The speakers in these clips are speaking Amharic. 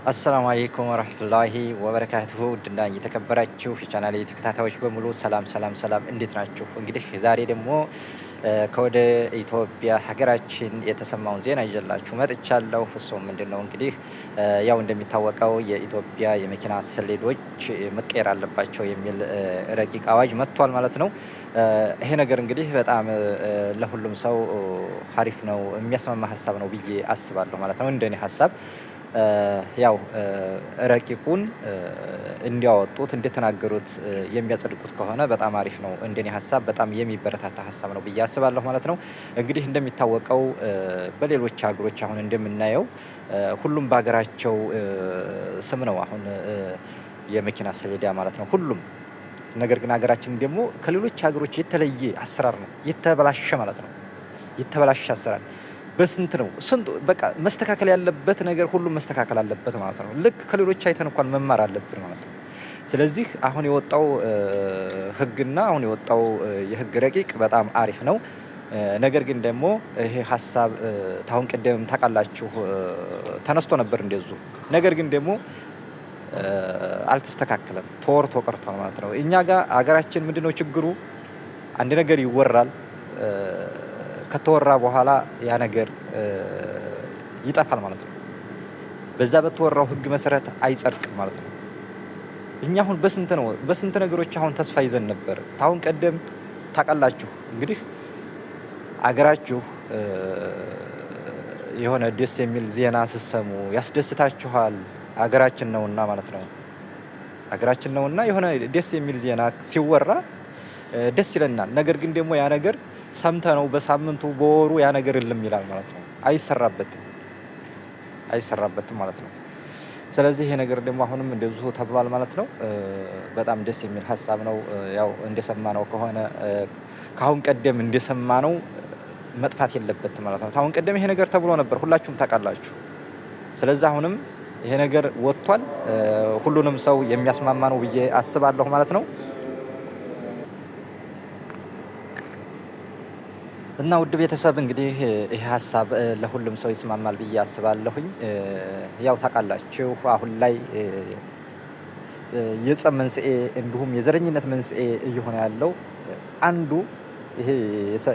አሰላሙ አለይኩም ወራህመቱላሂ ወበረካቱሁ ውድና የተከበራችሁ የቻናሌ ተከታታዮች በሙሉ ሰላም ሰላም ሰላም፣ እንዴት ናችሁ? እንግዲህ ዛሬ ደግሞ ከወደ ኢትዮጵያ ሀገራችን የተሰማውን ዜና ይዤላችሁ መጥቻለሁ። እሱም ምንድነው እንግዲህ ያው እንደሚታወቀው የኢትዮጵያ የመኪና ሰሌዶች መቀየር አለባቸው የሚል ረቂቅ አዋጅ መጥቷል ማለት ነው። ይሄ ነገር እንግዲህ በጣም ለሁሉም ሰው ሀሪፍ ነው፣ የሚያስማማ ሀሳብ ነው ብዬ አስባለሁ ማለት ነው። እንደኔ ሀሳብ ያው ረቂቁን እንዲያወጡት እንደተናገሩት የሚያጸድቁት ከሆነ በጣም አሪፍ ነው። እንደኔ ሀሳብ በጣም የሚበረታታ ሀሳብ ነው ብዬ አስባለሁ ማለት ነው። እንግዲህ እንደሚታወቀው በሌሎች ሀገሮች አሁን እንደምናየው ሁሉም በሀገራቸው ስም ነው አሁን የመኪና ሰሌዳ ማለት ነው ሁሉም። ነገር ግን ሀገራችን ደግሞ ከሌሎች ሀገሮች የተለየ አሰራር ነው፣ የተበላሸ ማለት ነው። የተበላሸ አሰራር በስንት ነው ስንት በቃ መስተካከል ያለበት ነገር ሁሉም መስተካከል አለበት ማለት ነው። ልክ ከሌሎች አይተን እንኳን መማር አለብን ማለት ነው። ስለዚህ አሁን የወጣው ህግና አሁን የወጣው የህግ ረቂቅ በጣም አሪፍ ነው። ነገር ግን ደግሞ ይሄ ሀሳብ ታሁን ቀደም ታውቃላችሁ ተነስቶ ነበር እንደዚሁ። ነገር ግን ደግሞ አልተስተካከለም፣ ተወርቶ ቀርቷል ማለት ነው። እኛ ጋር አገራችን ምንድነው ችግሩ? አንድ ነገር ይወራል፣ ከተወራ በኋላ ያ ነገር ይጠፋል ማለት ነው። በዛ በተወራው ህግ መሰረት አይጸድቅም ማለት ነው። እኛ አሁን በስንት ነገሮች አሁን ተስፋ ይዘን ነበር። ታሁን ቀደም ታውቃላችሁ እንግዲህ አገራችሁ የሆነ ደስ የሚል ዜና ስትሰሙ ያስደስታችኋል። አገራችን ነውና ማለት ነው። አገራችን ነውና የሆነ ደስ የሚል ዜና ሲወራ ደስ ይለናል። ነገር ግን ደግሞ ያ ነገር ሰምተነው በሳምንቱ በወሩ ያ ነገር የለም ይላል ማለት ነው። አይሰራበትም ማለት ነው። ስለዚህ ይሄ ነገር ደግሞ አሁንም እንደዚሁ ተብሏል ማለት ነው። በጣም ደስ የሚል ሀሳብ ነው። ያው እንደሰማነው ከሆነ ካሁን ቀደም እንደሰማነው መጥፋት የለበትም ማለት ነው። ካሁን ቀደም ይሄ ነገር ተብሎ ነበር፣ ሁላችሁም ታውቃላችሁ። ስለዚህ አሁንም ይሄ ነገር ወጥቷል። ሁሉንም ሰው የሚያስማማ ነው ብዬ አስባለሁ ማለት ነው። እና ውድ ቤተሰብ እንግዲህ ይሄ ሀሳብ ለሁሉም ሰው ይስማማል ብዬ አስባለሁኝ። ያው ታውቃላችሁ አሁን ላይ የጸብ መንስኤ እንዲሁም የዘረኝነት መንስኤ እየሆነ ያለው አንዱ ይሄ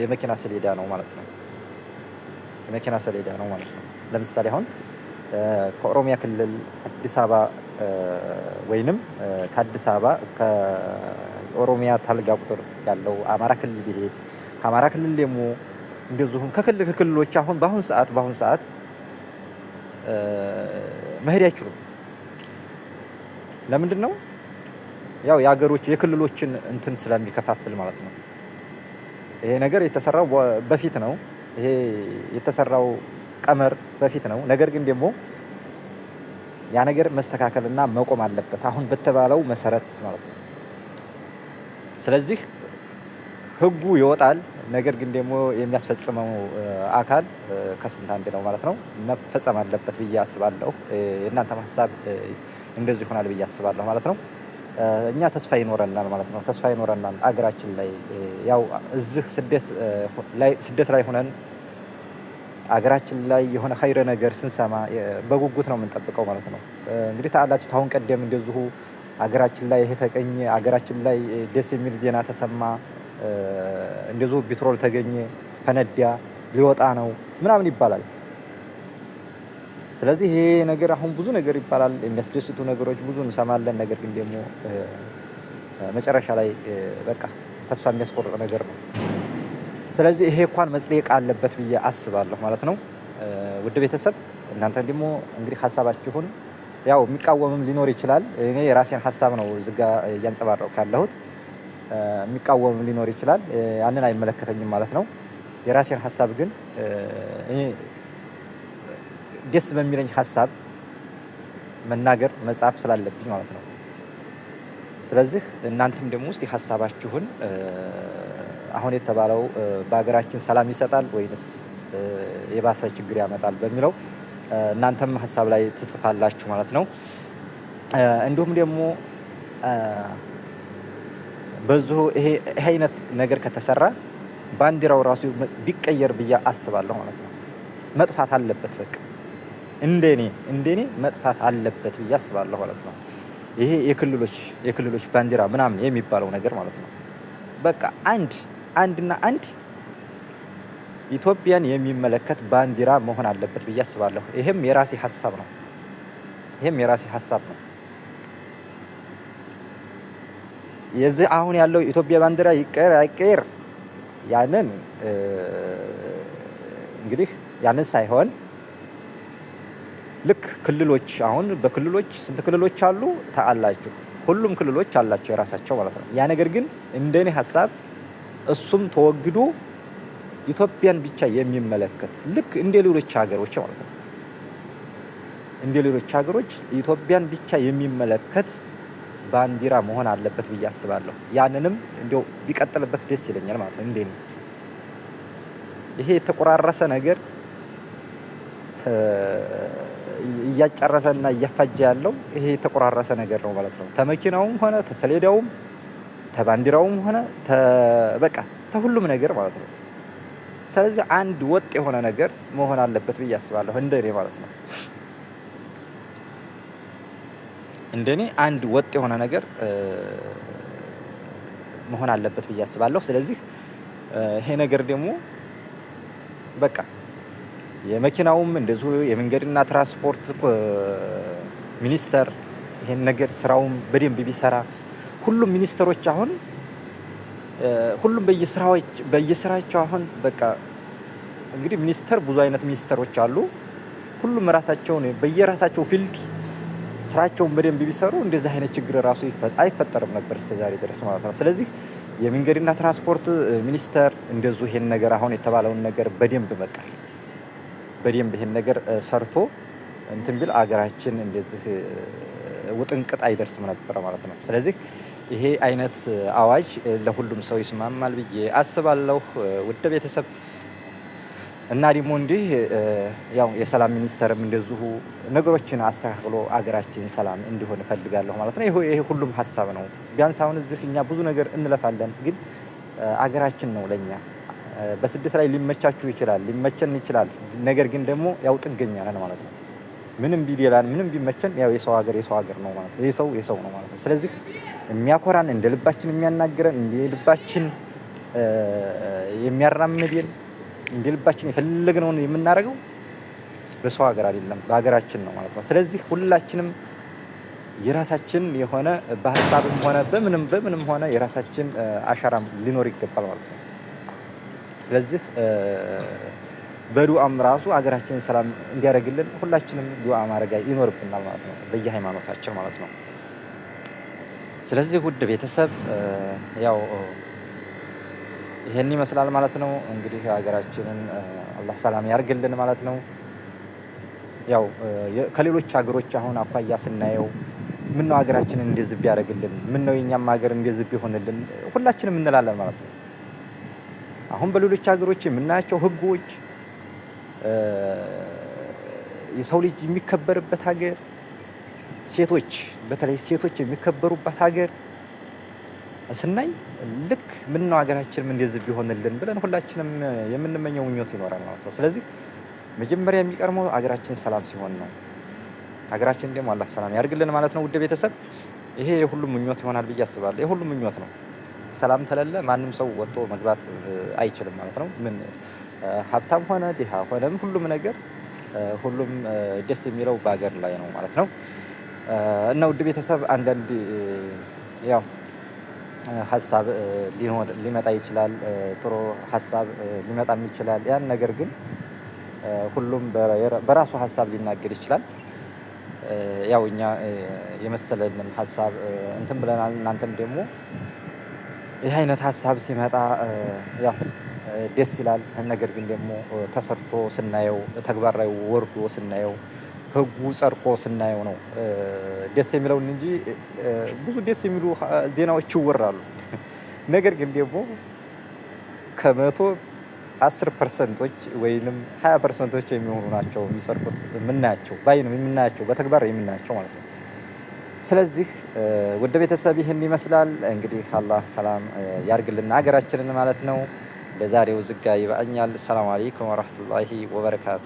የመኪና ሰሌዳ ነው ማለት ነው። የመኪና ሰሌዳ ነው ማለት ነው። ለምሳሌ አሁን ከኦሮሚያ ክልል አዲስ አበባ ወይንም ከአዲስ አበባ ከኦሮሚያ ታልጋ ቁጥር ያለው አማራ ክልል ቢሄድ ከአማራ ክልል ደግሞ እንደዚሁም ከክልሎች አሁን በአሁን ሰዓት መሄድ አይችሉም። ለምንድን ነው? ያው የሀገሮች የክልሎችን እንትን ስለሚከፋፍል ማለት ነው። ይሄ ነገር የተሰራው በፊት ነው። ይሄ የተሰራው ቀመር በፊት ነው። ነገር ግን ደግሞ ያ ነገር መስተካከልና መቆም አለበት አሁን በተባለው መሰረት ማለት ነው። ስለዚህ ህጉ ይወጣል። ነገር ግን ደግሞ የሚያስፈጽመው አካል ከስንት አንድ ነው ማለት ነው። መፈጸም አለበት ብዬ አስባለሁ። የእናንተ ሀሳብ እንደዚህ ይሆናል ብዬ አስባለሁ ማለት ነው። እኛ ተስፋ ይኖረናል ማለት ነው። ተስፋ ይኖረናል አገራችን ላይ ያው እዚህ ስደት ላይ ሆነን አገራችን ላይ የሆነ ኸይረ ነገር ስንሰማ በጉጉት ነው የምንጠብቀው ማለት ነው። እንግዲህ ታላችሁ ታሁን ቀደም እንደዚሁ አገራችን ላይ ይሄ ተቀኘ፣ አገራችን ላይ ደስ የሚል ዜና ተሰማ፣ እንደዚሁ ፔትሮል ተገኘ፣ ፈነዳ፣ ሊወጣ ነው ምናምን ይባላል። ስለዚህ ይሄ ነገር አሁን ብዙ ነገር ይባላል፣ የሚያስደስቱ ነገሮች ብዙ እንሰማለን። ነገር ግን ደግሞ መጨረሻ ላይ በቃ ተስፋ የሚያስቆርጥ ነገር ነው። ስለዚህ ይሄ እንኳን መጽደቅ አለበት ብዬ አስባለሁ ማለት ነው። ውድ ቤተሰብ እናንተ ደግሞ እንግዲህ ሀሳባችሁን ያው የሚቃወምም ሊኖር ይችላል። እኔ የራሴን ሀሳብ ነው እዚህ ጋር እያንጸባረቅኩ ያለሁት። የሚቃወምም ሊኖር ይችላል፣ ያንን አይመለከተኝም ማለት ነው። የራሴን ሀሳብ ግን እኔ ደስ በሚለኝ ሀሳብ መናገር መጻፍ ስላለብኝ ማለት ነው። ስለዚህ እናንተም ደግሞ ውስጥ ሀሳባችሁን አሁን የተባለው በሀገራችን ሰላም ይሰጣል ወይንስ የባሰ ችግር ያመጣል በሚለው እናንተም ሀሳብ ላይ ትጽፋላችሁ ማለት ነው። እንዲሁም ደግሞ በዚሁ ይሄ አይነት ነገር ከተሰራ ባንዲራው ራሱ ቢቀየር ብዬ አስባለሁ ማለት ነው። መጥፋት አለበት በቃ እንደኔ መጥፋት አለበት ብዬ አስባለሁ ማለት ነው። ይሄ የክልሎች ባንዲራ ምናምን የሚባለው ነገር ማለት ነው። በቃ አንድና አንድ ኢትዮጵያን የሚመለከት ባንዲራ መሆን አለበት ብዬ አስባለሁ። ይሄም የራሴ ሀሳብ ነው። የዚህ አሁን ያለው ኢትዮጵያ ባንዲራ ይቀር አይቀር ያንን እንግዲህ ያንን ሳይሆን ልክ ክልሎች አሁን በክልሎች ስንት ክልሎች አሉ ታላችሁ? ሁሉም ክልሎች አላቸው የራሳቸው ማለት ነው። ያ ነገር ግን እንደኔ ሀሳብ እሱም ተወግዶ ኢትዮጵያን ብቻ የሚመለከት ልክ እንደ ሌሎች ሀገሮች ማለት ነው። እንደ ሌሎች ሀገሮች ኢትዮጵያን ብቻ የሚመለከት ባንዲራ መሆን አለበት ብዬ አስባለሁ። ያንንም እንደው ቢቀጥልበት ደስ ይለኛል ማለት ነው እንደኔ። ይሄ የተቆራረሰ ነገር እያጨረሰና እያፋጀ ያለው ይሄ የተቆራረሰ ነገር ነው ማለት ነው። ተመኪናውም ሆነ ተሰሌዳውም ተባንዲራውም ሆነ በቃ ተሁሉም ነገር ማለት ነው። ስለዚህ አንድ ወጥ የሆነ ነገር መሆን አለበት ብዬ አስባለሁ እንደኔ ማለት ነው። እንደኔ አንድ ወጥ የሆነ ነገር መሆን አለበት ብዬ አስባለሁ። ስለዚህ ይሄ ነገር ደግሞ በቃ የመኪናውም እንደዚሁ የመንገድና ትራንስፖርት ሚኒስተር ይሄን ነገር ስራውን በደንብ ቢሰራ ሁሉም ሚኒስተሮች አሁን ሁሉም በየስራቸው አሁን በቃ እንግዲህ ሚኒስተር ብዙ አይነት ሚኒስተሮች አሉ። ሁሉም ራሳቸውን በየራሳቸው ፊልድ ስራቸውን በደንብ ቢሰሩ እንደዚህ አይነት ችግር ራሱ አይፈጠርም ነበር እስከዛሬ ድረስ ማለት ነው። ስለዚህ የመንገድና ትራንስፖርት ሚኒስተር እንደዚሁ ይሄን ነገር አሁን የተባለውን ነገር በደንብ ይሄን ነገር ሰርቶ እንትን ቢል አገራችን እንደዚህ ውጥንቅጥ አይደርስም ነበር ማለት ነው። ስለዚህ ይሄ አይነት አዋጅ ለሁሉም ሰው ይስማማል ብዬ አስባለሁ። ውድ ቤተሰብ እና ደግሞ እንዲህ ያው የሰላም ሚኒስተርም እንደዚሁ ነገሮችን አስተካክሎ አገራችን ሰላም እንዲሆን እፈልጋለሁ ማለት ነው። ይሄ ሁሉም ሀሳብ ነው። ቢያንስ አሁን እዚህ እኛ ብዙ ነገር እንለፋለን፣ ግን አገራችን ነው ለኛ። በስደት ላይ ሊመቻችሁ ይችላል፣ ሊመቸን ይችላል። ነገር ግን ደግሞ ያው ጥገኛ ነን ማለት ነው። ምንም ቢደላን ምንም ቢመቸን ያው የሰው ሀገር ነው ማለት ነው። የሰው ነው ማለት ነው። ስለዚህ የሚያኮራን እንደ ልባችን የሚያናግረን እንደ ልባችን የሚያራምድን እንደ ልባችን የፈለግነውን የምናደርገው በሰው ሀገር አይደለም በሀገራችን ነው ማለት ነው። ስለዚህ ሁላችንም የራሳችን የሆነ በሀሳብም ሆነ በምንም ሆነ የራሳችን አሻራም ሊኖር ይገባል ማለት ነው። ስለዚህ በዱዓም ራሱ ሀገራችንን ሰላም እንዲያደርግልን ሁላችንም ዱዓ ማድረግ ይኖርብናል ማለት ነው፣ በየሃይማኖታችን ማለት ነው። ስለዚህ ውድ ቤተሰብ ያው ይሄን ይመስላል ማለት ነው። እንግዲህ ሀገራችንን አላህ ሰላም ያርግልን ማለት ነው። ያው ከሌሎች ሀገሮች አሁን አኳያ ስናየው ምን ነው ሀገራችንን እንደዚህ ቢያደርግልን፣ ምን ነው የኛም ሀገር እንደዚህ ቢሆንልን ሁላችንም እንላለን ማለት ነው። አሁን በሌሎች ሀገሮች የምናያቸው ህጎች የሰው ልጅ የሚከበርበት ሀገር፣ በተለይ ሴቶች የሚከበሩበት ሀገር ስናይ ልክ ምን ነው ሀገራችንም እንደዚህ ቢሆንልን ብለን ሁላችንም የምንመኘው ምኞት ይኖራል ማለት ነው። ስለዚህ መጀመሪያ የሚቀርመው ሀገራችን ሰላም ሲሆን ነው። ሀገራችን ደግሞ አላህ ሰላም ያርግልን ማለት ነው። ውድ ቤተሰብ ይሄ የሁሉም ምኞት ይሆናል ብዬ አስባለሁ። የሁሉም ምኞት ነው። ሰላም ከሌለ ማንም ሰው ወጥቶ መግባት አይችልም ማለት ነው። ምን ሀብታም ሆነ ድሃ ሆነም ሁሉም ነገር ሁሉም ደስ የሚለው በሀገር ላይ ነው ማለት ነው። እና ውድ ቤተሰብ አንዳንድ ያው ሀሳብ ሊመጣ ይችላል፣ ጥሩ ሀሳብ ሊመጣም ይችላል። ያን ነገር ግን ሁሉም በራሱ ሀሳብ ሊናገር ይችላል። ያው እኛ የመሰለንን ሀሳብ እንትን ብለናል። እናንተም ደግሞ ይህ አይነት ሀሳብ ሲመጣ ያው ደስ ይላል። ነገር ግን ደግሞ ተሰርቶ ስናየው ተግባራዊ ወርዶ ስናየው ህጉ ጸድቆ ስናየው ነው ደስ የሚለውን እንጂ ብዙ ደስ የሚሉ ዜናዎች ይወራሉ። ነገር ግን ደግሞ ከ110% ወይንም 20% የሚሆኑ ናቸው የሚጸድቁት የምናያቸው የምናያቸው በተግባር የምናያቸው ማለት ነው። ስለዚህ ውድ ቤተሰብ ይህን ይመስላል እንግዲህ አላህ ሰላም ያርግልን ሀገራችንን ማለት ነው። ለዛሬው ዝጋ ይበቃኛል። ሰላም አለይኩም ወራህመቱላሂ ወበረካቱ።